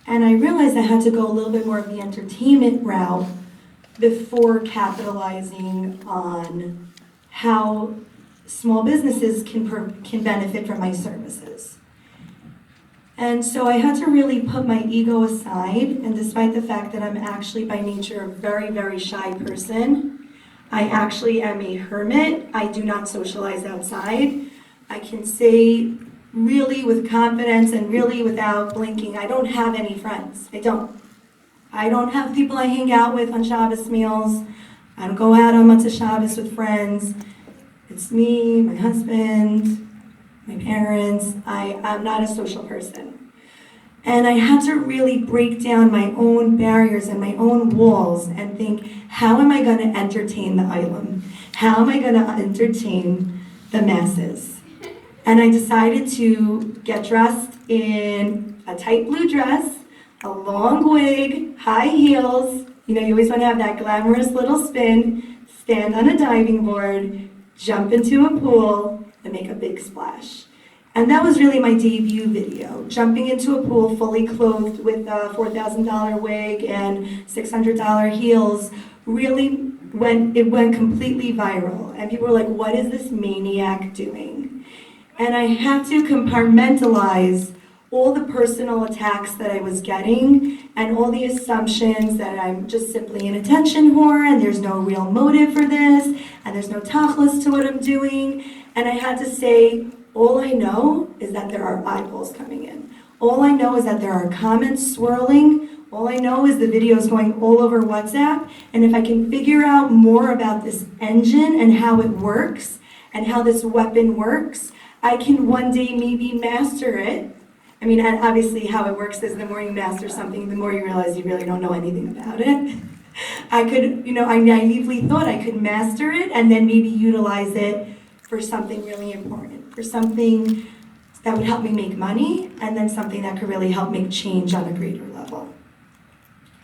And I realized I had to go a little bit more of the entertainment route before capitalizing on how small businesses can benefit from my services. And so I had to really put my ego aside, and despite the fact that I'm actually by nature a very, very shy person, I actually am a hermit. I do not socialize outside. I can say really with confidence and really without blinking, I don't have any friends. I don't have people I hang out with on Shabbos meals. I don't go out on Motzei Shabbos with friends. It's me, my husband, my parents. I'm not a social person. And I had to really break down my own barriers and my own walls and think, how am I going to entertain the Olam? How am I going to entertain the masses? And I decided to get dressed in a tight blue dress, a long wig, high heels. You know, you always want to have that glamorous little spin, stand on a diving board, jump into a pool, and make a big splash. And that was really my debut video, jumping into a pool fully clothed with a $4,000 wig and $600 heels. Really it went completely viral. And people were like, what is this maniac doing? And I had to compartmentalize all the personal attacks that I was getting and all the assumptions that I'm just simply an attention whore and there's no real motive for this and there's no tachlis to what I'm doing. And I had to say, all I know is that there are eyeballs coming in. All I know is that there are comments swirling. All I know is the video is going all over WhatsApp. And if I can figure out more about this engine and how it works and how this weapon works, I can one day maybe master it. I mean, obviously how it works is the more you master something, the more you realize you really don't know anything about it. I naively thought I could master it and then maybe utilize it for something really important, for something that would help me make money, and then something that could really help make change on a greater level.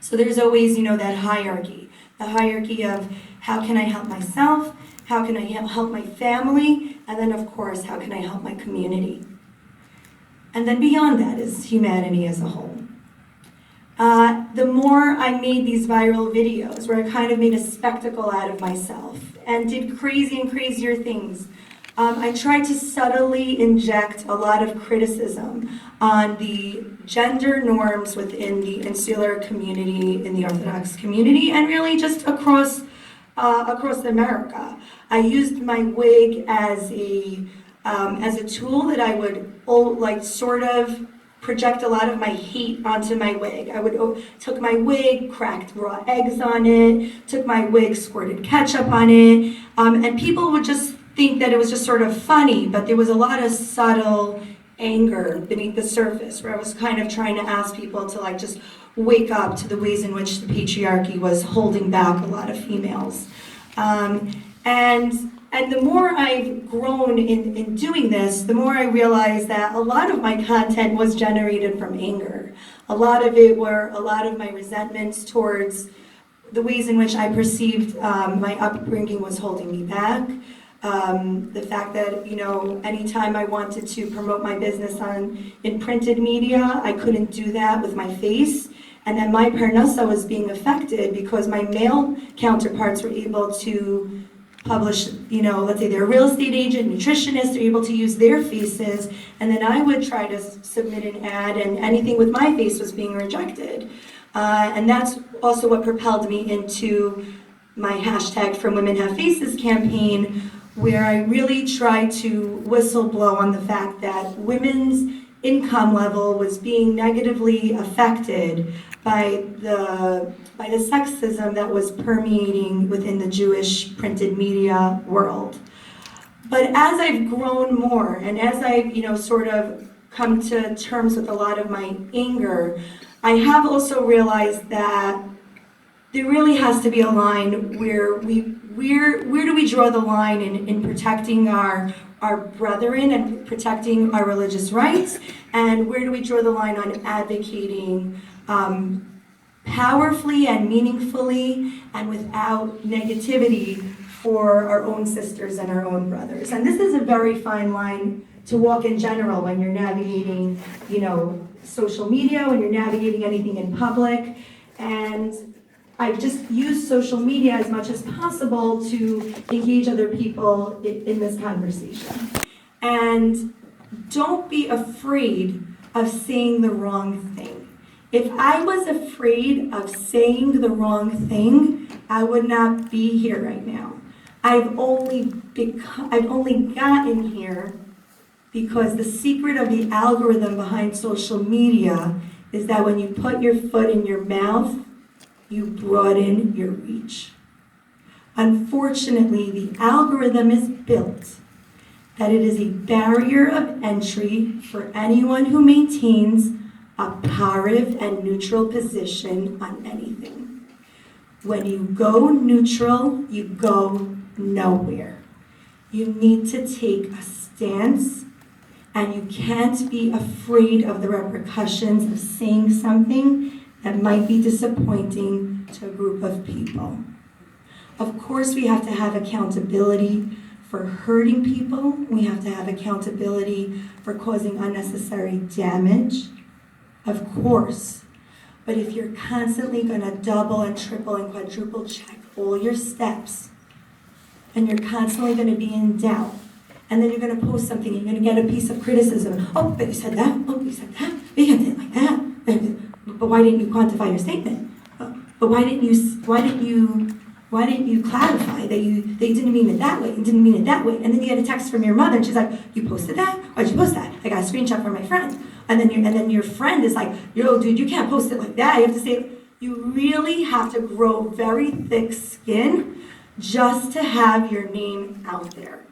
So there's always, that hierarchy, the hierarchy of how can I help myself, how can I help my family, and then of course, how can I help my community? And then beyond that is humanity as a whole. The more I made these viral videos where I kind of made a spectacle out of myself and did crazy and crazier things, I tried to subtly inject a lot of criticism on the gender norms within the insular community, in the Orthodox community, and really just across America. I used my wig as a tool that I would sort of project a lot of my hate onto my wig. Took my wig, cracked raw eggs on it, took my wig, squirted ketchup on it, and people would just think that it was just sort of funny, but there was a lot of subtle anger beneath the surface where I was kind of trying to ask people to just wake up to the ways in which the patriarchy was holding back a lot of females. And the more I've grown in doing this, the more I realized that a lot of my content was generated from anger. A lot of it were a lot of my resentments towards the ways in which I perceived my upbringing was holding me back. The fact that, anytime I wanted to promote my business in printed media, I couldn't do that with my face. And that my parnasa was being affected because my male counterparts were able to publish, let's say they're a real estate agent, nutritionist, they're able to use their faces, and then I would try to submit an ad and anything with my face was being rejected. And that's also what propelled me into my hashtag From Women Have Faces campaign, where I really tried to whistleblow on the fact that women's income level was being negatively affected by the sexism that was permeating within the Jewish printed media world. But as I've grown more and as I've sort of come to terms with a lot of my anger, I have also realized that there really has to be a line where where do we draw the line in protecting our brethren and protecting our religious rights, and where do we draw the line on advocating powerfully and meaningfully and without negativity for our own sisters and our own brothers. And this is a very fine line to walk in general when you're navigating, social media, when you're navigating anything in public, and I just use social media as much as possible to engage other people in this conversation. And don't be afraid of saying the wrong thing. If I was afraid of saying the wrong thing, I would not be here right now. I've only gotten here because the secret of the algorithm behind social media is that when you put your foot in your mouth, you broaden your reach. Unfortunately, the algorithm is built that it is a barrier of entry for anyone who maintains a positive and neutral position on anything. When you go neutral, you go nowhere. You need to take a stance, and you can't be afraid of the repercussions of saying something that might be disappointing to a group of people. Of course, we have to have accountability for hurting people. We have to have accountability for causing unnecessary damage, of course. But if you're constantly going to double and triple and quadruple check all your steps, and you're constantly going to be in doubt, and then you're going to post something, you're going to get a piece of criticism. Oh, but you said that. Oh, you said that. But you did it like that. But why didn't you quantify your statement? But why didn't you clarify that you didn't mean it that way? You didn't mean it that way. And then you get a text from your mother, and she's like, "You posted that? Why'd you post that? I got a screenshot from my friend." And then your friend is like, "Yo, dude, you can't post it like that. You have to say." You really have to grow very thick skin just to have your name out there.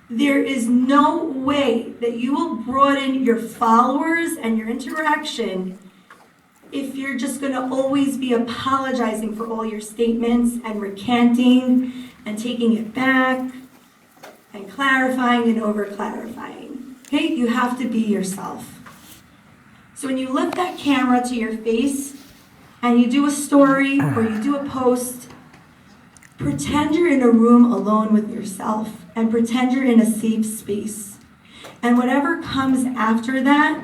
There is no way that you will broaden your followers and your interaction if you're just going to always be apologizing for all your statements and recanting and taking it back and clarifying and over-clarifying. Okay? You have to be yourself. So when you lift that camera to your face and you do a story or you do a post, pretend you're in a room alone with yourself and pretend you're in a safe space. And whatever comes after that,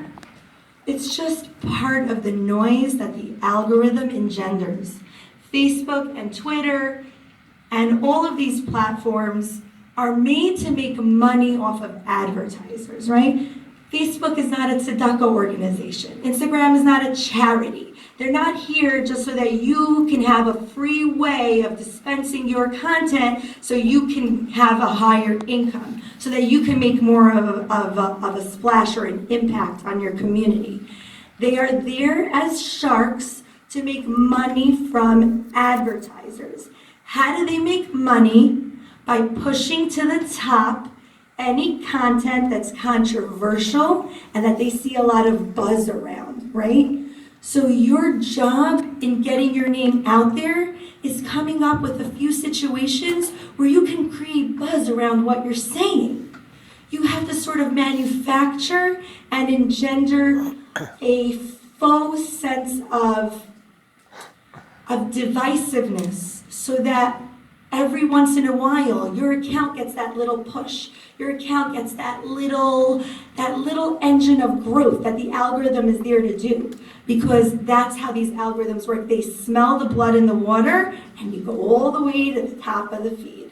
it's just part of the noise that the algorithm engenders. Facebook and Twitter and all of these platforms are made to make money off of advertisers, right? Facebook is not a tzedakah organization. Instagram is not a charity. They're not here just so that you can have a free way of dispensing your content so you can have a higher income, so that you can make more of a splash or an impact on your community. They are there as sharks to make money from advertisers. How do they make money? By pushing to the top any content that's controversial and that they see a lot of buzz around, right? So your job in getting your name out there is coming up with a few situations where you can create buzz around what you're saying. You have to sort of manufacture and engender a faux sense of divisiveness so that every once in a while your account gets that little push. Your account gets that little engine of growth that the algorithm is there to do. Because that's how these algorithms work. They smell the blood in the water, and you go all the way to the top of the feed.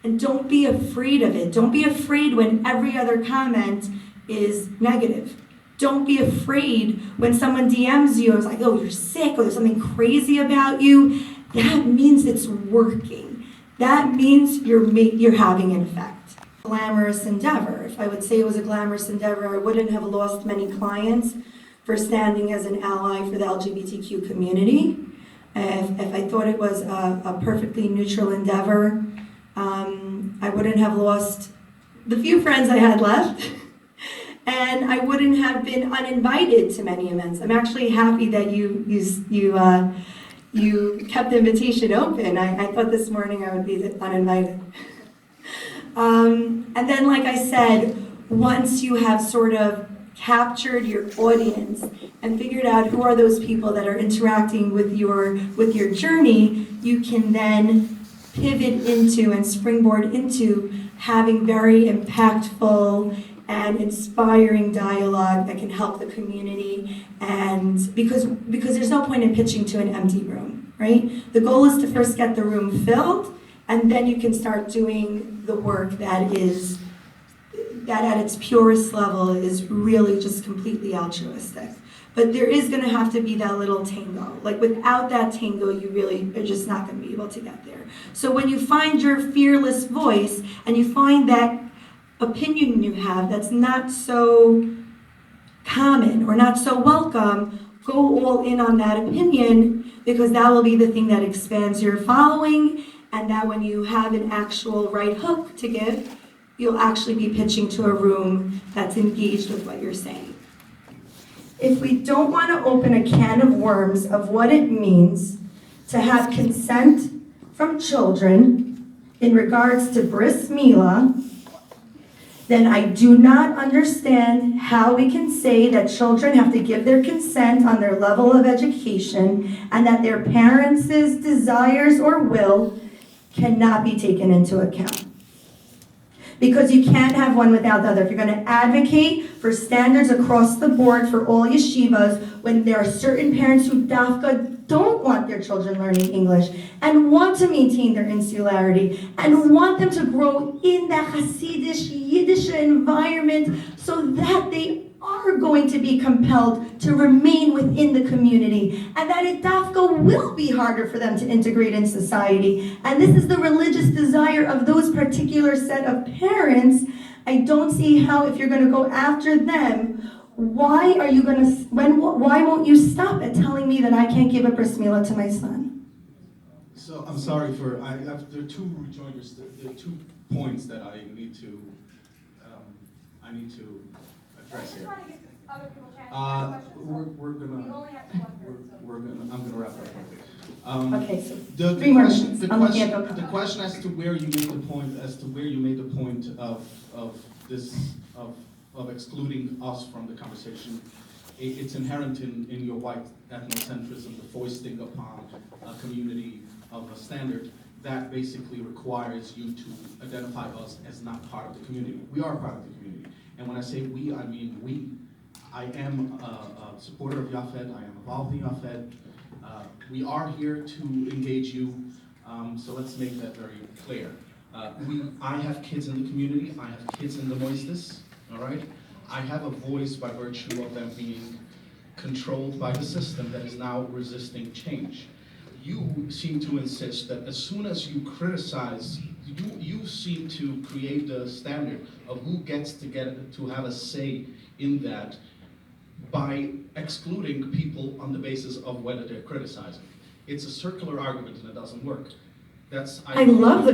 And don't be afraid of it. Don't be afraid when every other comment is negative. Don't be afraid when someone DMs you and is like, "Oh, you're sick," or "There's something crazy about you." That means it's working. That means you're having an effect. Glamorous endeavor. If I would say it was a glamorous endeavor, I wouldn't have lost many clients for standing as an ally for the LGBTQ community. If I thought it was a perfectly neutral endeavor, I wouldn't have lost the few friends I had left, and I wouldn't have been uninvited to many events. I'm actually happy that you kept the invitation open. I thought this morning I would be uninvited. And then, like I said, once you have sort of captured your audience and figured out who are those people that are interacting with your journey, you can then pivot into and springboard into having very impactful and inspiring dialogue that can help the community, and because there's no point in pitching to an empty room, right? The goal is to first get the room filled, and then you can start doing the work that at its purest level is really just completely altruistic. But there is going to have to be that little tango. Like without that tango, you really are just not going to be able to get there. So when you find your fearless voice and you find that opinion you have that's not so common or not so welcome, go all in on that opinion, because that will be the thing that expands your following, and that when you have an actual right hook to give, you'll actually be pitching to a room that's engaged with what you're saying. If we don't want to open a can of worms of what it means to have consent from children in regards to bris milah, then I do not understand how we can say that children have to give their consent on their level of education and that their parents' desires or will cannot be taken into account. Because you can't have one without the other. If you're going to advocate for standards across the board for all yeshivas, when there are certain parents who dafka don't want their children learning English and want to maintain their insularity and want them to grow in that Hasidish, Yiddish environment so that they are going to be compelled to remain within the community, and that it dafka will be harder for them to integrate in society. And this is the religious desire of those particular set of parents. I don't see how, if you're going to go after them, why won't you stop at telling me that I can't give a bris milah to my son? So I'm sorry there are two rejoinders. There are 2 points that I need to address here. I'm gonna wrap up. Okay, so The 3 more minutes. The question as to where you made the point of excluding us from the conversation, it's inherent in your white ethnocentrism, the foisting upon a community of a standard that basically requires you to identify us as not part of the community. We are part of the community. And when I say we, I mean we. I am a supporter of Yafed. I am involved in Yafed. We are here to engage you, so let's make that very clear. I have kids in the community. I have kids in the Moistus, all right? I have a voice by virtue of them being controlled by the system that is now resisting change. You seem to insist that as soon as you criticize, you seem to create the standard of who gets to have a say in that by excluding people on the basis of whether they're criticizing. It's a circular argument and it doesn't work. I love the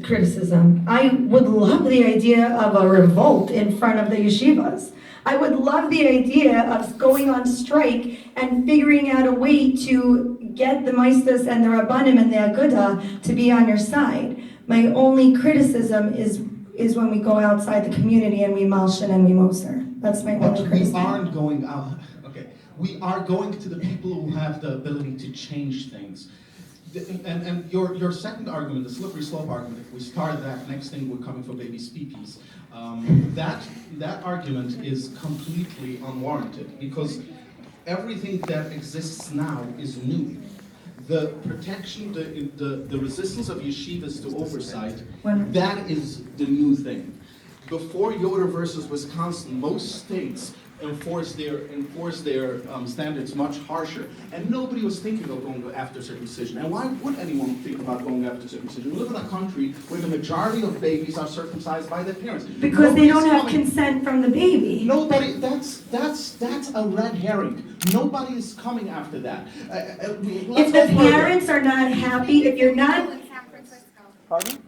criticism. I would love the idea of a revolt in front of the yeshivas. I would love the idea of going on strike and figuring out a way to get the maistas and the rabbanim and the aguda to be on your side. My only criticism is when we go outside the community and we malshin and we moser. That's my only criticism. We aren't going out. Okay, we are going to the people who have the ability to change things. And your second argument, the slippery slope argument, if we start that, next thing we're coming for baby's peepees. That argument is completely unwarranted because everything that exists now is new. The protection, the resistance of yeshivas to oversight, that is the new thing. Before Yoder versus Wisconsin, most states enforce their standards much harsher, and nobody was thinking of going after circumcision. And why would anyone think about going after circumcision? We live in a country where the majority of babies are circumcised by their parents. Because they don't have consent from the baby. Nobody. That's a red herring. Nobody is coming after that. If the parents are not happy, if you're not. Pardon?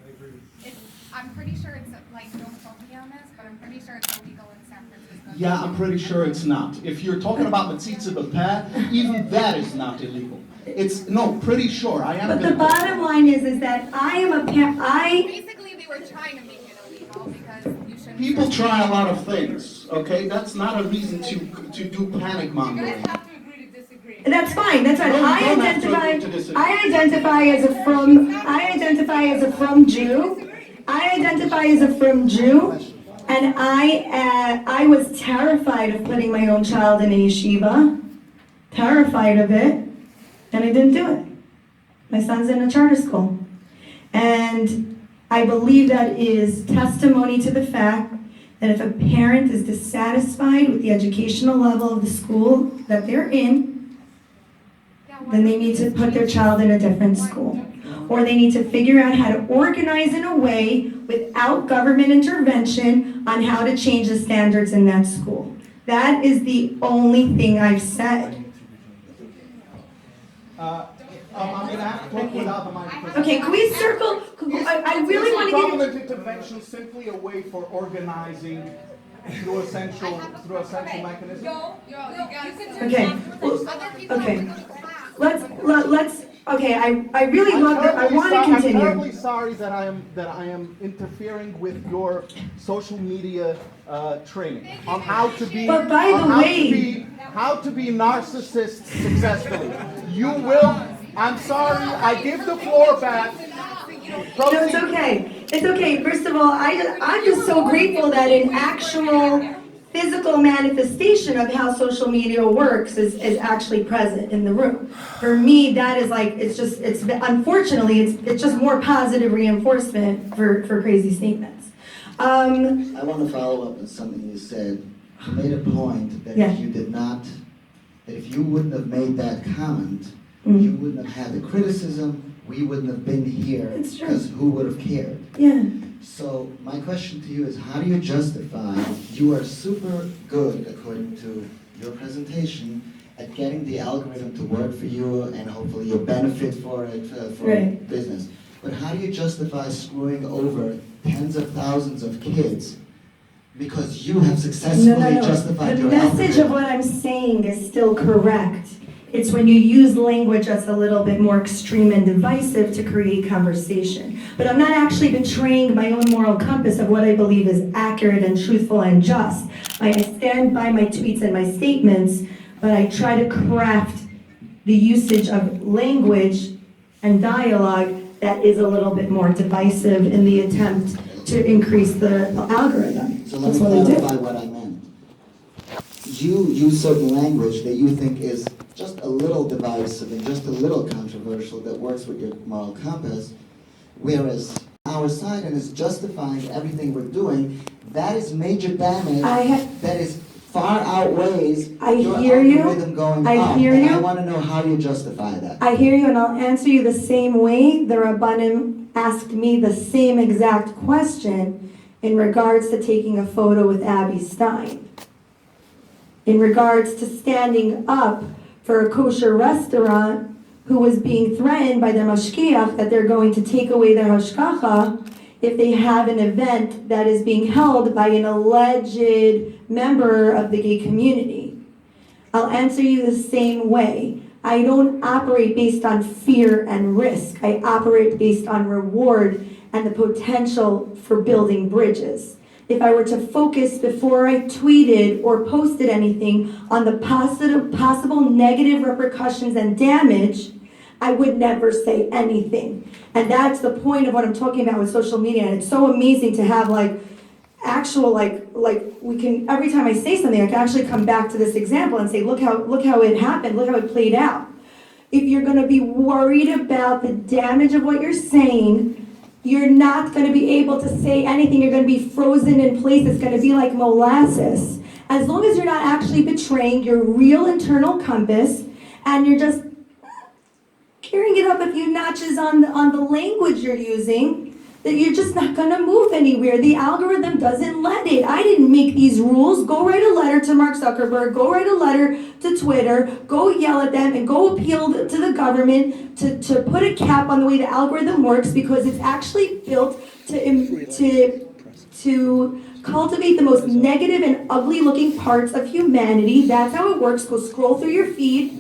I'm pretty sure it's like, don't quote me on this, but I'm pretty sure it's illegal in San Francisco. Yeah, I'm pretty sure it's not. If you're talking about Matzitza B'Peh, even that is not illegal. It's, no, pretty sure. I am. But the bottom line is that I am a parent. Basically, they were trying to make it illegal because you shouldn't. People try a lot of things, okay? That's not a reason to do panic mongering. You guys have to agree to disagree. That's fine. That's fine. I identify as a from Jew. I identify as a from Jew, And I was terrified of putting my own child in a yeshiva, terrified of it, and I didn't do it. My son's in a charter school. And I believe that is testimony to the fact that if a parent is dissatisfied with the educational level of the school that they're in, then they need to put their child in a different school. Or they need to figure out how to organize in a way without government intervention on how to change the standards in that school. That is the only thing I've said. I'm going to have to talk without the microphone. Okay, can we circle? I really want to get Government intervention simply a way for organizing through essential mechanisms? Okay. Other people Okay. have to go to class. Let's. Okay, I really love that. I want to I'm continue. terribly sorry that I am interfering with your social media training on how to be But by the way, how to be narcissists successfully. You will. I'm sorry. I give the floor back. no, it's okay. It's okay. First of all, I'm just so grateful that an actual physical manifestation of how social media works is actually present in the room. For me, that is like, unfortunately, it's just more positive reinforcement for crazy statements. I want to follow up on something you said. You made a point that Yeah. if you did not, that if you wouldn't have made that comment, Mhm. you wouldn't have had the criticism, we wouldn't have been here, It's true. because who would have cared? Yeah. So my question to you is, how do you justify, you are super good, according to your presentation, at getting the algorithm to work for you, and hopefully you'll benefit for it, for Right. business. But how do you justify screwing over tens of thousands of kids because you have successfully justified The your message algorithm? of what I'm saying is still correct. It's when you use language that's a little bit more extreme and divisive to create conversation. But I'm not actually betraying my own moral compass of what I believe is accurate and truthful and just. I stand by my tweets and my statements, but I try to craft the usage of language and dialogue that is a little bit more divisive in the attempt to increase the algorithm. So let That's me what I clarify do. what I meant. You use certain language that you think is just a little divisive and just a little controversial that works with your moral compass, whereas our side and is justifying everything we're doing, that is major damage that is far outweighs I your hear you. algorithm going I up. hear and you. I want to know how you justify that. I hear you, and I'll answer you the same way. The Rabbanim asked me the same exact question in regards to taking a photo with Abby Stein. In regards to standing up for a kosher restaurant who was being threatened by their mashkiach that they're going to take away their hashkacha if they have an event that is being held by an alleged member of the gay community. I'll answer you the same way. I don't operate based on fear and risk. I operate based on reward and the potential for building bridges. If I were to focus before I tweeted or posted anything on the possible negative repercussions and damage, I would never say anything. And that's the point of what I'm talking about with social media. And it's so amazing to have actual we can, every time I say something, I can actually come back to this example and say, look how it happened, look how it played out. If you're gonna be worried about the damage of what you're saying, you're not going to be able to say anything. You're going to be frozen in place. It's going to be like molasses. As long as you're not actually betraying your real internal compass and you're just carrying it up a few notches on the language you're using, that you're just not going to move anywhere. The algorithm doesn't let it. I didn't make these rules. Go write a letter to Mark Zuckerberg. Go write a letter to Twitter. Go yell at them and go appeal to the government to put a cap on the way the algorithm works, because it's actually built to cultivate the most negative and ugly looking parts of humanity. That's how it works. Go scroll through your feed.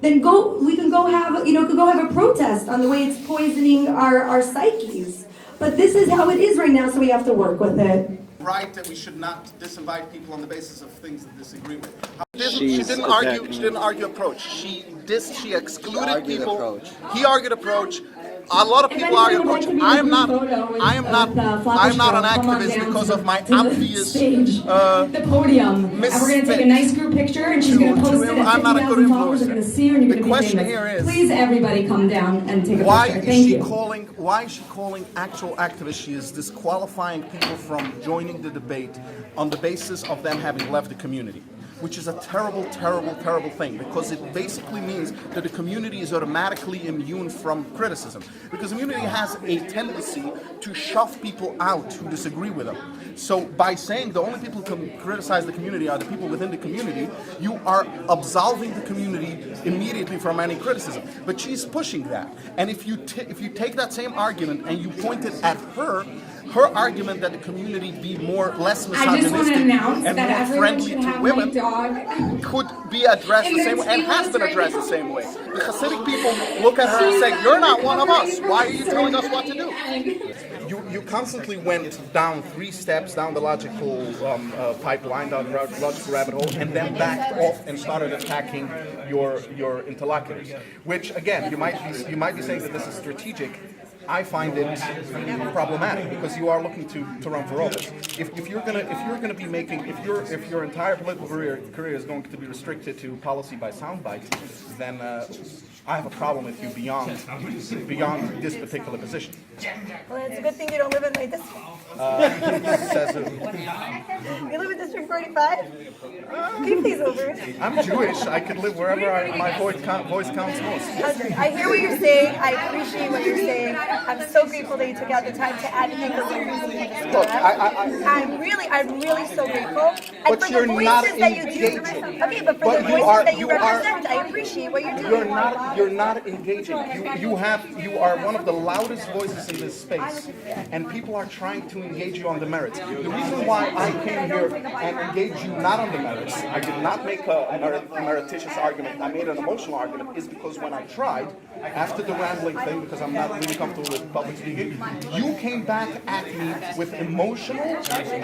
Then we can go have a protest on the way it's poisoning our psyches. But this is how it is right now, so we have to work with it. Right, that we should not disinvite people on the basis of things that disagree with. She didn't argue approach. She excluded people. He argued approach. a lot of people argue, Coach. I am not an activist because of my obvious the podium. And we're gonna take a nice group picture, and she's gonna post it. I'm not a good followers are gonna see her, and you're The gonna be question famous. here is, Please, everybody, come down and take a why picture. is Thank she you. calling? Why is she calling actual activists? She is disqualifying people from joining the debate on the basis of them having left the community, which is a terrible, terrible, terrible thing, because it basically means that the community is automatically immune from criticism. Because the community has a tendency to shove people out who disagree with them. So by saying the only people who can criticize the community are the people within the community, you are absolving the community immediately from any criticism. But she's pushing that. And if you take that same argument and you point it at her argument that the community be less misogynistic and more friendly to women could be addressed the same way and has been addressed the same way. The Hasidic people look at her and say, "You're not one of us. Why are you telling us what to do?" You constantly went down 3 steps down the logical pipeline, down the logical rabbit hole, and then backed off and started attacking your interlocutors. Which, again, you might be saying that this is strategic. I find it problematic because you are looking to run for office. If your entire political career is going to be restricted to policy by soundbite, then I have a problem with you beyond this particular position. Well, it's a good thing you don't live in my district. Says who? You live in District 45? Keep these over. I'm Jewish. I could live wherever my voice counts most. I hear what you're saying. I appreciate what you're saying. I'm so grateful that you took out the time to advocate for the reason for this Look, I'm really so grateful. And But for you're the not voices that you do, engaging. okay, but for But the you voices are- that you you are- represent, I appreciate what you're doing. You're not engaging. You are one of the loudest voices in this space, and people are trying to engage you on the merits. The reason why I came here and engaged you not on the merits, I did not make a merititious argument, I made an emotional argument, is because when I tried, after the rambling thing, because I'm not really comfortable with public speaking, you came back at me with emotional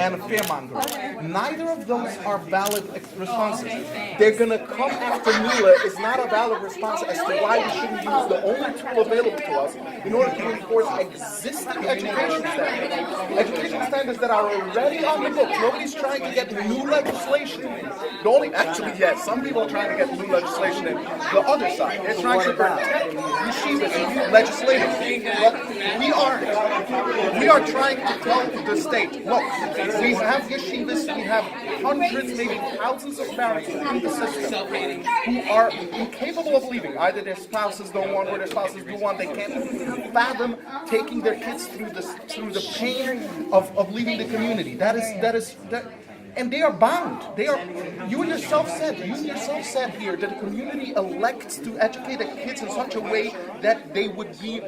and fear-mongering. Neither of those are valid responses. They're going to come after Mila is not a valid response as to why we shouldn't use the only tool available to us in order to enforce existing education standards. Education standards that are already on the books. Nobody's trying to get new legislation. Actually, yes, some people are trying to get new legislation in the other side. They're trying to protect yeshivas and legislators. But we aren't. We are trying to tell the state, look, we have yeshivas, we have hundreds, maybe thousands of parents in the system who are incapable of leaving. Either their spouses don't want or their spouses do want. They can't fathom taking their kids through the pain of leaving the community. That is. And they are bound. You yourself said here that the community elects to educate the kids in such a way that they would be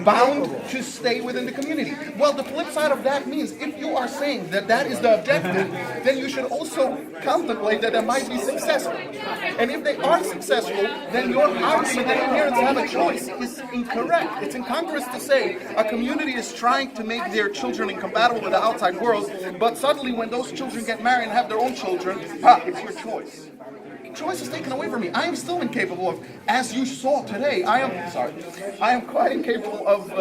bound to stay within the community. Well, the flip side of that means if you are saying that is the objective, then you should also contemplate that they might be successful. And if they are successful, then your argument that parents have a choice is incorrect. It's incongruous to say a community is trying to make their children incompatible with the outside world, but suddenly when those children get married and have their own children, it's your choice. Choice is taken away from me. I am still incapable of, as you saw today, I am quite incapable of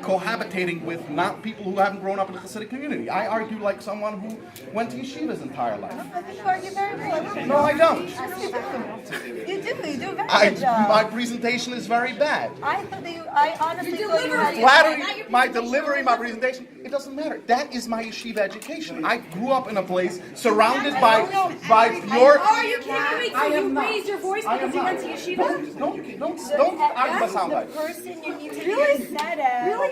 cohabitating with not people who haven't grown up in the Hasidic community. I argue like someone who went to yeshiva his entire life. I think you argue very well. No, I don't. You do a very good job. My presentation is very bad. I honestly thought you had Flattery, my delivery, my presentation, it doesn't matter. That is my yeshiva education. I grew up in a place surrounded by pure... Are you kidding me? So you raised your voice because you went to yeshiva? Don't argue my sound like. person you need to really said it. Really?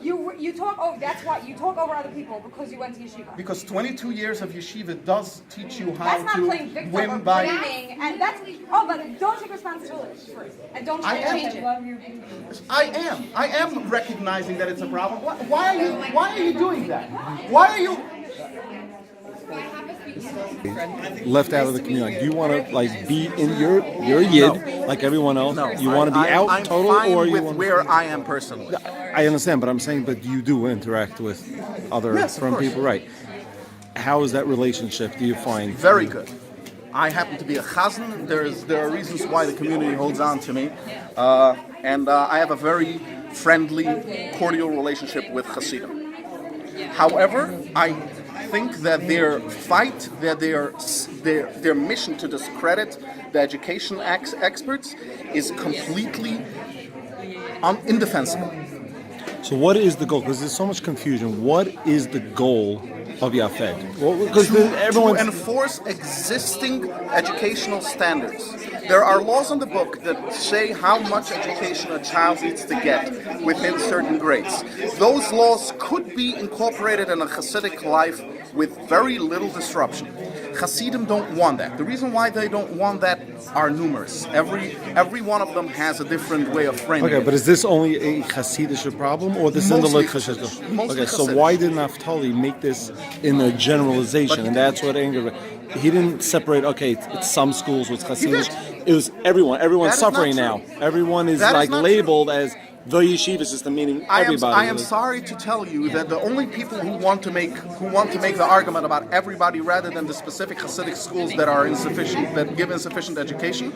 You talk. Oh, that's why you talk over other people because you went to yeshiva. Because 22 years of yeshiva does teach you how That's not to playing victim win or by... blaming, and that's. Oh, but don't take responsibility first, and don't try to change it. I am recognizing that it's a problem. Why are you doing that? Why are you... Left out of the community. Like, do you want to be in your yid like everyone else? No, you want to be out I'm total, fine or you with want where I am personally. I understand, but I'm saying, but you do interact with other Yes, of from course. people, right? How is that relationship? Do you find Very good. I happen to be a chazan. There are reasons why the community holds on to me, and I have a very friendly, cordial relationship with Hasidim. However, I think that their fight, that their mission to discredit the education experts is completely indefensible. So what is the goal? Because there's so much confusion. What is the goal of Yafed? Because to enforce existing educational standards. There are laws in the book that say how much education a child needs to get within certain grades. Those laws could be incorporated in a Hasidic life with very little disruption. Hasidim don't want that. The reason why they don't want that are numerous. Every one of them has a different way of framing Okay, it. but is this only a Hasidic problem, or this in the Mostly Chashidic? Mostly Okay, so Hasidic. why did Naftali make this in a generalization? And that's what angered me. He didn't separate, okay, it's some schools with Hasidic. It was everyone. Everyone's That is not suffering true. now. Everyone is That is like not labeled as the yeshiva system, meaning everybody. I am sorry to tell you that the only people who want to make the argument about everybody rather than the specific Hasidic schools that are insufficient, that give insufficient education,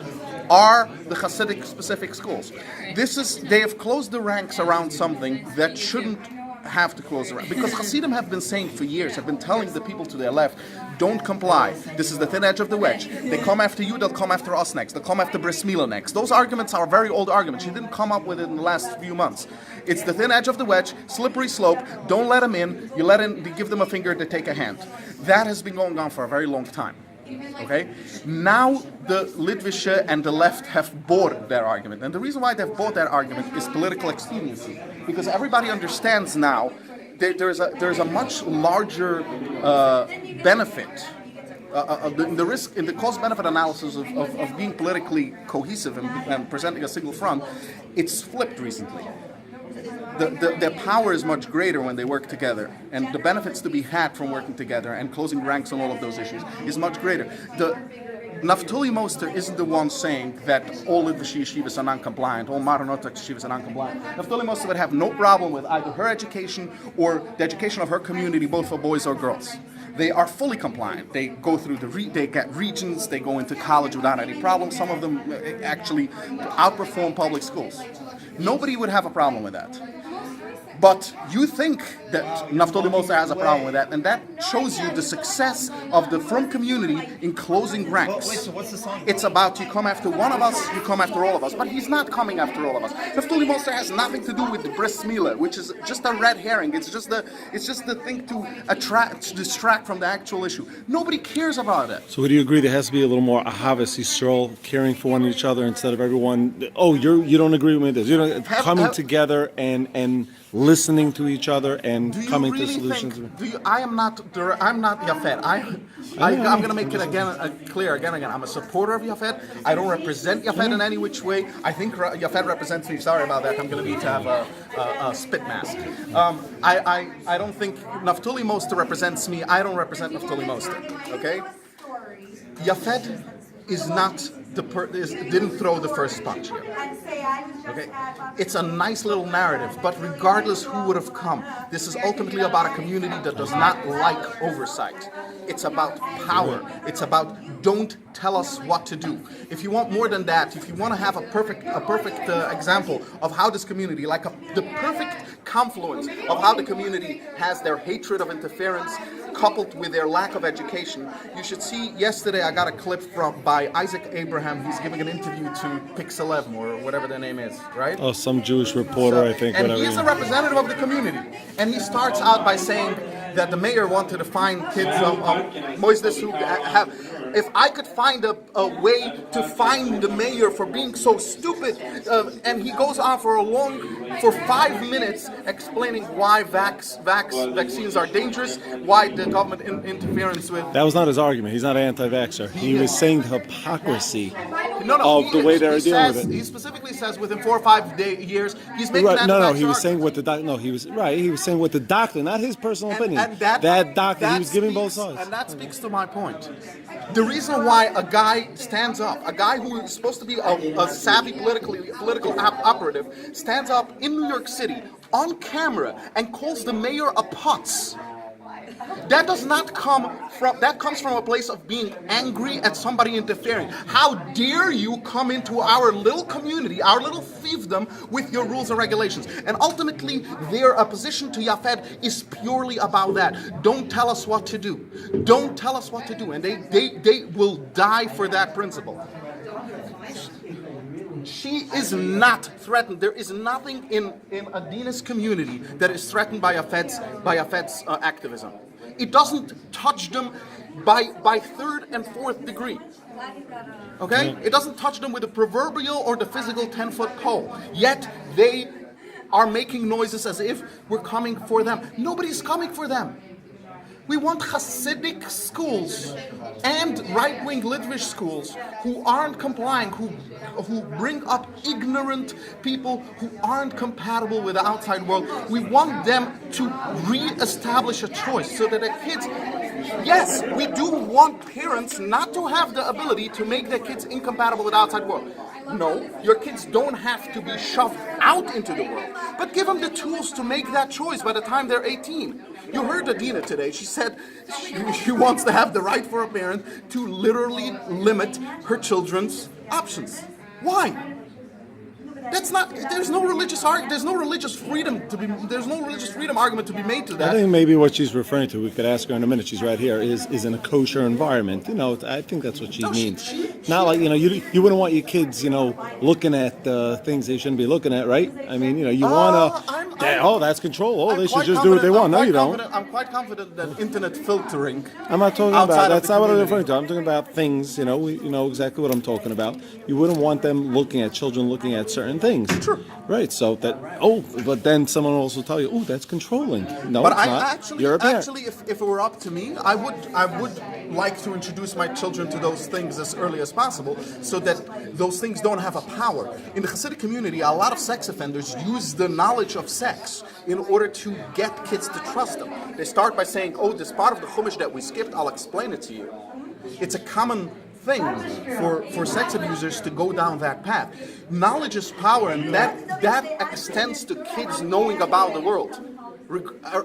are the Hasidic specific schools. They have closed the ranks around something that shouldn't have to close around, because Hasidim have been saying for years, have been telling the people to their left, don't comply. This is the thin edge of the wedge. They come after you, they'll come after us next. They'll come after Bris Milah next. Those arguments are very old arguments. She didn't come up with it in the last few months. It's the thin edge of the wedge, slippery slope. Don't let them in. You give them a finger, they take a hand. That has been going on for a very long time. Okay? Now the Litvische and the left have bought their argument. And the reason why they've bought that argument is political expediency. Because everybody understands now there's a much larger benefit in the risk, in the cost-benefit analysis of being politically cohesive and presenting a single front. It's flipped recently. Their power is much greater when they work together, and the benefits to be had from working together and closing ranks on all of those issues is much greater. Naftali Moster isn't the one saying that all of the yeshivas are non-compliant, all modern Orthodox yeshivas are non-compliant. Naftali Moster would have no problem with either her education or the education of her community, both for boys or girls. They are fully compliant. They go through they get regions, they go into college without any problem. Some of them actually outperform public schools. Nobody would have a problem with that. But you think that Naftali Moser has a problem with that, and that shows you the success of the Frum community in closing ranks. Wait, so what's the song? It's about you come after one of us, you come after all of us. But he's not coming after all of us. Naftali Moser has nothing to do with the Bris Milah, which is just a red herring. It's just the thing to distract from the actual issue. Nobody cares about it. So would you agree there has to be a little more Ahavas Yisrael, caring for one each other instead of everyone, oh, you don't agree with me this. Coming together and listening to each other and coming to solutions. I'm not Yafed. I'm going to make it clear again. I'm a supporter of Yafed. I don't represent Yafed in any which way. I think Yafed represents me. Sorry about that. I'm going to need to have a spit mask. I don't think Naftali Moster represents me. I don't represent Naftali Moster. Okay? Yafed is not didn't throw the first punch here. Okay, it's a nice little narrative, but regardless who would have come, this is ultimately about a community that does not like oversight. It's about power. It's about don't tell us what to do. If you want more than that, if you want to have a perfect example of how this community, the perfect confluence of how the community has their hatred of interference coupled with their lack of education, you should see. Yesterday I got a clip by Isaac Abraham. He's giving an interview to Pix11 or whatever their name is, right? Oh, some Jewish reporter, I think. And whatever. he's a representative of the community, and he starts out by saying that the mayor wanted to find kids Moisdes who have. If I could find a way to find the mayor for being so stupid, and he goes on for 5 minutes explaining why vaccines are dangerous, why the government interference with. That was not his argument. He's not an anti-vaxxer. He was saying the hypocrisy of the way they're dealing with it. He specifically says within 4 or 5 years he's making right, that. No, he was saying what the doctor. No, he was right. He was saying what the doctor, not his personal opinion. And that doctor, he was giving both sides. And that speaks to my point. The reason why a guy stands up, a guy who is supposed to be a savvy political operative, stands up in New York City on camera and calls the mayor a putz. That does not come from, that comes from a place of being angry at somebody interfering. How dare you come into our little community, our little fiefdom with your rules and regulations? And ultimately, their opposition to Yafed is purely about that. Don't tell us what to do. Don't tell us what to do. And they will die for that principle. She is not threatened. There is nothing in Adina's community that is threatened by Yafed's activism. It doesn't touch them by third and fourth degree. Okay? It doesn't touch them with the proverbial or the physical 10-foot pole. Yet they are making noises as if we're coming for them. Nobody's coming for them. We want Hasidic schools and right-wing Litvish schools who aren't complying, who bring up ignorant people who aren't compatible with the outside world. We want them to re-establish a choice so that the kids... Yes, we do want parents not to have the ability to make their kids incompatible with the outside world. No, your kids don't have to be shoved out into the world, but give them the tools to make that choice by the time they're 18. You heard Adina today. She said she wants to have the right for a parent to literally limit her children's options. Why? That's not. There's no religious freedom argument to be made to that. I think maybe what she's referring to, we could ask her in a minute. She's right here. Is in a kosher environment. You know, I think that's what she means. Not like you wouldn't want your kids, looking at things they shouldn't be looking at, right? I mean, you wanna. That's control. They should just do what they want. No, you don't. I'm quite confident that internet filtering. I'm not talking about. That's not what I'm referring to. I'm talking about things. You know exactly what I'm talking about. You wouldn't want them children looking at certain things. True. Right. So that. But then someone will also tell you, that's controlling. No, but it's not. You're a parent. Actually, if it were up to me, I would like to introduce my children to those things as early as possible, so that those things don't have a power. In the Hasidic community, a lot of sex offenders use the knowledge of sex in order to get kids to trust them. They start by saying, this part of the Chumash that we skipped, I'll explain it to you. It's a common thing for sex abusers to go down that path. Knowledge is power, and that extends to kids knowing about the world.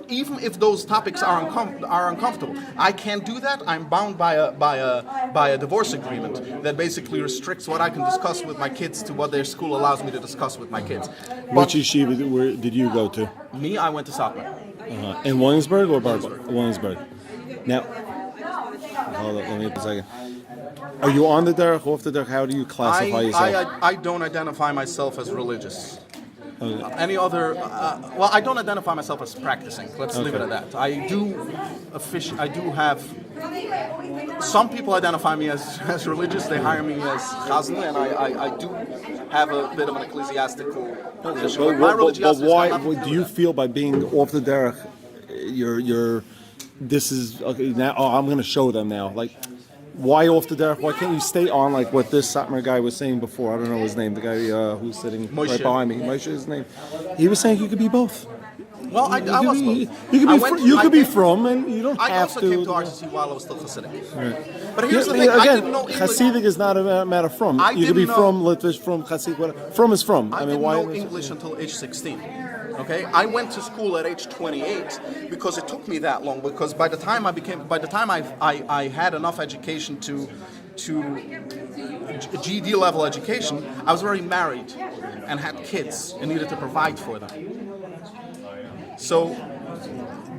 Even if those topics are uncomfortable, I can't do that. I'm bound by a divorce agreement that basically restricts what I can discuss with my kids to what their school allows me to discuss with my kids. Which yeshiva where did you go to? Me, I went to Sakra. In Williamsburg or Barbara? Williamsburg. Now, hold on, let me a second. Are you on the derech, off the derech? How do you classify yourself? I don't identify myself as religious. Any other? I don't identify myself as practicing. Let's leave it at that. I do have. Some people identify me as religious. They hire me as chazan, and I do have a bit of an ecclesiastical position. But why do you feel by being off the derech, you're this is okay now? I'm going to show them now. Like, why off the derech? Why can't you stay on like what this Satmar guy was saying before? I don't know his name. The guy who's sitting right behind me. Moshe is his name. He was saying you could be both. Well, I was both. You could be from, and you don't have to. I also came to RCC while I was still Hasidic. Right. But here's the thing. Again, I didn't know English. Hasidic is not a matter from. You could be from Litvish, from Hasidic. Whatever. From is from. I didn't know English until age 16. Okay, I went to school at age 28 because it took me that long. Because by the time I had enough education to GED level education, I was already married and had kids and needed to provide for them. So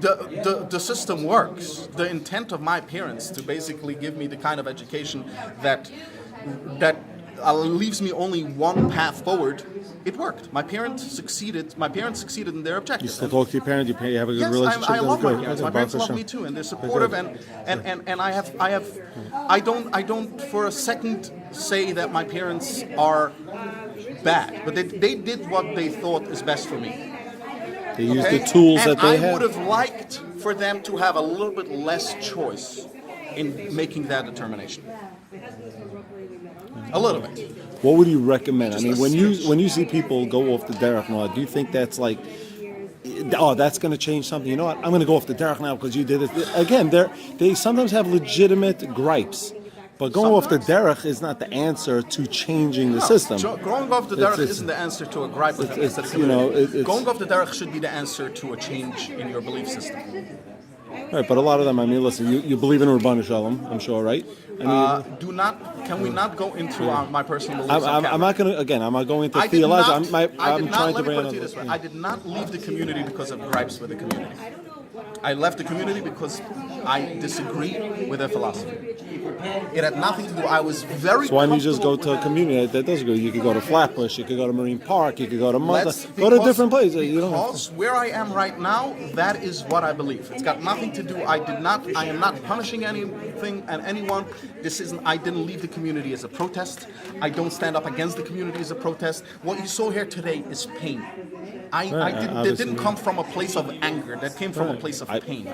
the system works. The intent of my parents to basically give me the kind of education that leaves me only one path forward. It worked. My parents succeeded in their objective. You still talk to your parents. You have a good relationship. I love my parents. My parents love me too, and they're supportive. And I don't for a second say that my parents are bad, but they did what they thought is best for me. They used the tools that they had. I would have have liked for them to have a little bit less choice in making that determination. A little bit. What would you recommend? I mean, when you see people go off the derech now, do you think that's like, that's going to change something? You know what? I'm going to go off the derech now because you did it. Again, they sometimes have legitimate gripes, but going off the derech is not the answer to changing the system. Going off the derech isn't the answer to a gripe. Going off the derech should be the answer to a change in your belief system. Right, but a lot of them, I mean, listen, you believe in Rabbanu Shalom, I'm sure, right? I mean, Can we not go into my personal beliefs? I'm not going to, again, I'm not going to I did theologize. not- I'm trying to let me bring put it to you this way. I did not leave the community because of gripes with the community. I left the community because I disagree with their philosophy. It had nothing to do. I was very. So why don't you just go comfortable to a community that does go? You could go to Flatbush, you could go to Marine Park, you could go to Let's- go to because- different places. You don't have to. Because where I am right now, that is what I believe. It's got nothing to do. I am not punishing anything and anyone. I didn't leave the community as a protest. I don't stand up against the community as a protest. What you saw here today is pain. That didn't come from a place of anger. That came from a place of pain.